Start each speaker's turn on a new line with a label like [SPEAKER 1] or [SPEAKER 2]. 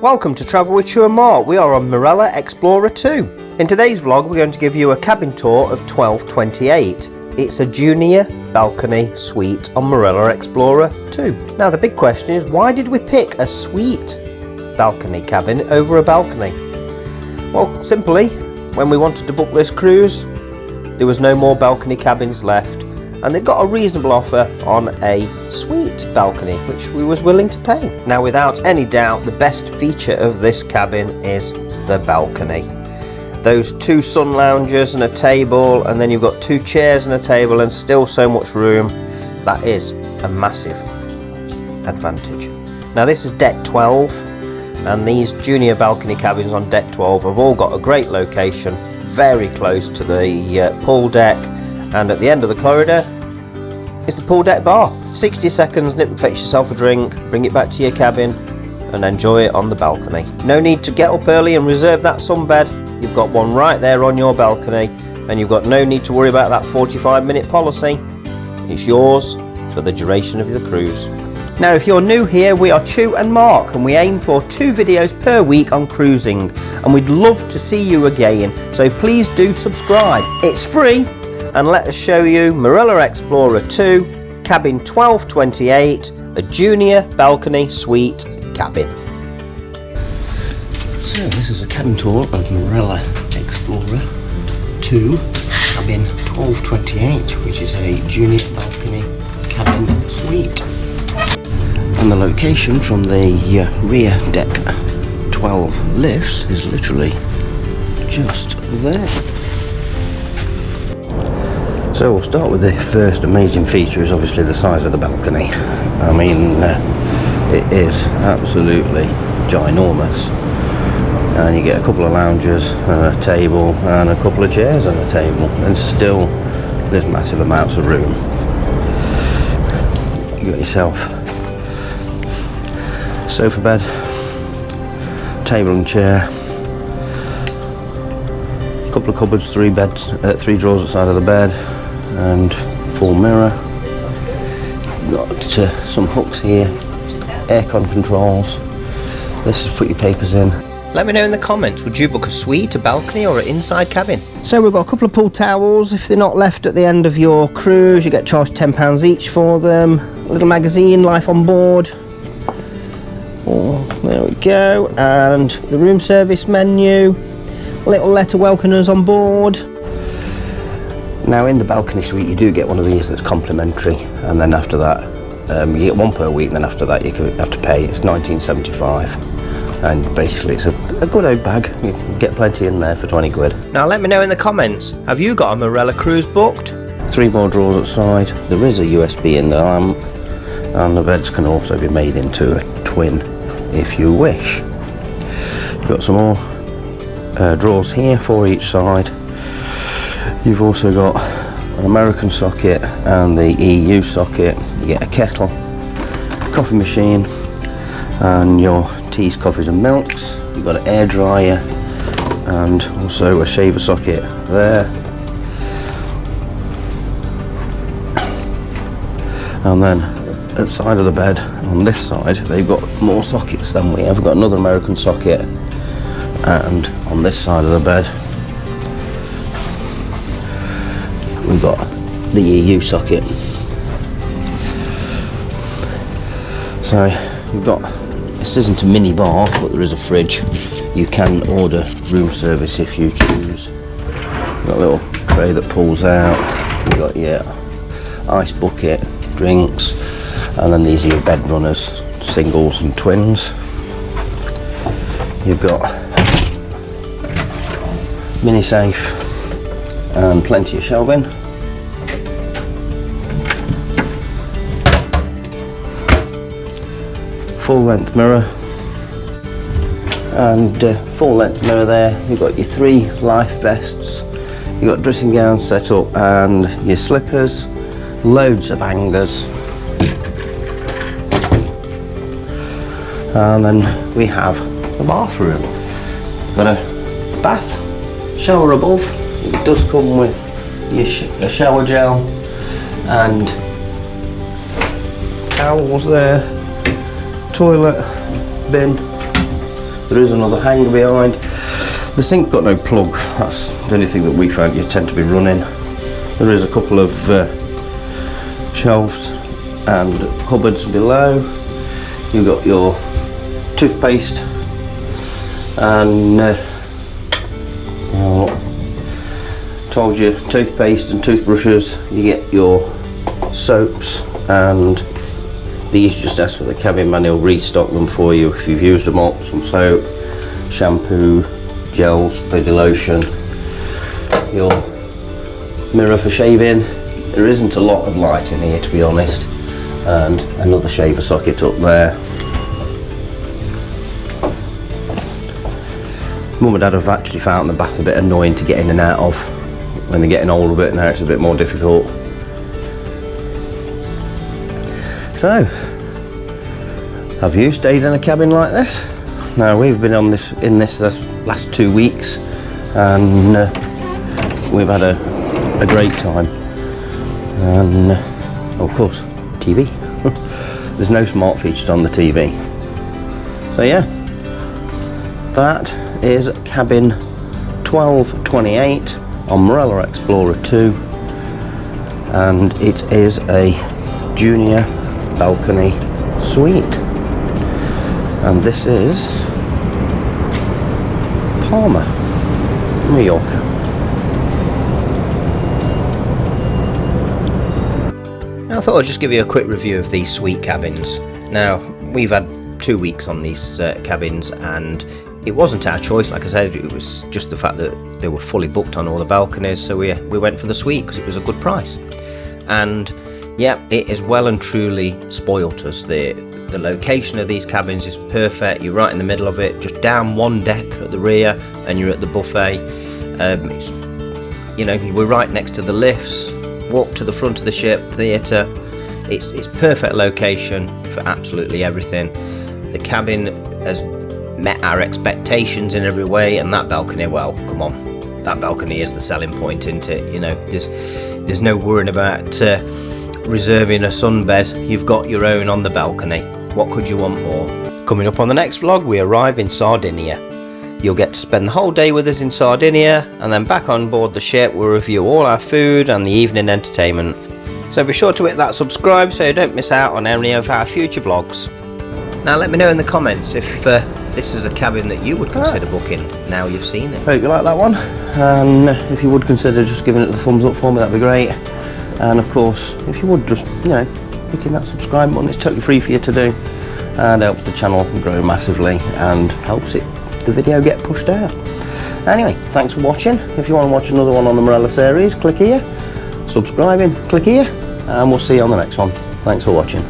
[SPEAKER 1] Welcome to Travel with Stu and Mark. We are on Marella Explorer 2. In today's vlog we're going to give you a cabin tour of 1228. It's a junior balcony suite on Marella Explorer 2. Now the big question is, why did we pick a suite balcony cabin over a balcony? Well, simply, when we wanted to book this cruise, there was no more balcony cabins left, and they got a reasonable offer on a suite balcony, which we was willing to pay. Now, without any doubt, the best feature of this cabin is the balcony. Those two sun loungers and a table, and then you've got two chairs and a table and still so much room. That is a massive advantage. Now this is deck 12, and these junior balcony cabins on deck 12 have all got a great location, very close to the pool deck, and at the end of the corridor is the pool deck bar. 60 seconds, nip and fetch yourself a drink, bring it back to your cabin and enjoy it on the balcony. No need to get up early and reserve that sunbed. You've got one right there on your balcony, and you've got no need to worry about that 45-minute policy. It's yours for the duration of the cruise. Now, if you're new here, we are Stu and Mark, and we aim for 2 videos per week on cruising, and we'd love to see you again, so please do subscribe. It's free, and let us show you Marella Explorer 2, cabin 1228, a junior balcony suite cabin. So this is a cabin tour of Marella Explorer 2, cabin 1228, which is a junior balcony cabin suite. And the location from the rear deck 12 lifts is literally just there. So we'll start with the first amazing feature, is obviously the size of the balcony. I mean, it is absolutely ginormous. And you get a couple of lounges and a table and a couple of chairs and a table, and still there's massive amounts of room. You got yourself sofa bed, table and chair, a couple of cupboards, 3 drawers at the side of the bed, and full mirror. Got some hooks here, aircon controls. This is put your papers in. Let me know in the comments, would you book a suite, a balcony or an inside cabin? So we've got a couple of pool towels. If they're not left at the end of your cruise, you get charged £10 each for them. A little magazine, Life on Board. Oh, there we go. And the room service menu. A little letter welcoming us on board. Now in the balcony suite you do get one of these that's complimentary, and then after that you get one per week, and then after that you have to pay. It's £19.75. And basically it's a good old bag. You can get plenty in there for 20 quid. Now let me know in the comments, have you got a Marella cruise booked? 3 more drawers at the side. There is a USB in the lamp, and the beds can also be made into a twin if you wish. You've got some more drawers here, 4 each side. You've also got an American socket and the EU socket. You get a kettle, a coffee machine, and your teas, coffees and milks. You've got an air dryer and also a shaver socket there. And then at the side of the bed on this side they've got more sockets than we have. We've got another American socket, and on this side of the bed we've got the EU socket. So we've got, this isn't a mini bar, but there is a fridge. You can order room service if you choose. You've got a little tray that pulls out. You've got your ice bucket, drinks, and then these are your bed runners, singles and twins. You've got mini safe and plenty of shelving. Full length mirror, and full length mirror there. You've got your 3 life vests, you've got dressing gowns set up, and your slippers, loads of hangers. And then we have the bathroom. Got a bath, shower above. It does come with your shower gel and towels there, toilet bin, There is another hanger behind. The sink's got no plug. That's the only thing that we found you tend to be running. There is a couple of shelves and cupboards below. You've got your toothpaste and told you, toothpaste and toothbrushes. You get your soaps, and these just ask for the cabin man, he'll restock them for you if you've used them up. Some soap, shampoo, gels, body lotion, your mirror for shaving. There isn't a lot of light in here, to be honest, and another shaver socket up there. Mum and Dad have actually found the bath a bit annoying to get in and out of. When they're getting older a bit now, it's a bit more difficult. So, have you stayed in a cabin like this? Now, we've been in this last 2 weeks, and we've had a great time. And of course, TV. There's no smart features on the TV. So yeah, that is cabin 1228 on Marella Explorer 2, and it is a junior balcony suite, and this is Palma, Mallorca. Now I thought I'd just give you a quick review of these suite cabins. Now, we've had 2 weeks on these cabins, and it wasn't our choice. Like I said, it was just the fact that they were fully booked on all the balconies, so we went for the suite because it was a good price. And yeah, it is well and truly spoilt us. The location of these cabins is perfect. You're right in the middle of it, just down one deck at the rear, and you're at the buffet. We're right next to the lifts. Walk to the front of the ship, theatre. It's perfect location for absolutely everything. The cabin has met our expectations in every way, and that balcony, well, come on, that balcony is the selling point, isn't it? You know, there's no worrying about reserving a sunbed. You've got your own on the balcony. What could you want more? Coming up on the next vlog, we arrive in Sardinia. You'll get to spend the whole day with us in Sardinia, and then back on board the ship we'll review all our food and the evening entertainment. So be sure to hit that subscribe so you don't miss out on any of our future vlogs. Now let me know in the comments if this is a cabin that you would consider booking now you've seen it. Hope you like that one, and if you would consider just giving it the thumbs up for me, that'd be great. And of course, if you would just, hitting that subscribe button, it's totally free for you to do, and helps the channel grow massively and helps the video get pushed out. Anyway, thanks for watching. If you want to watch another one on the Marella series, click here. Subscribing, click here, and we'll see you on the next one. Thanks for watching.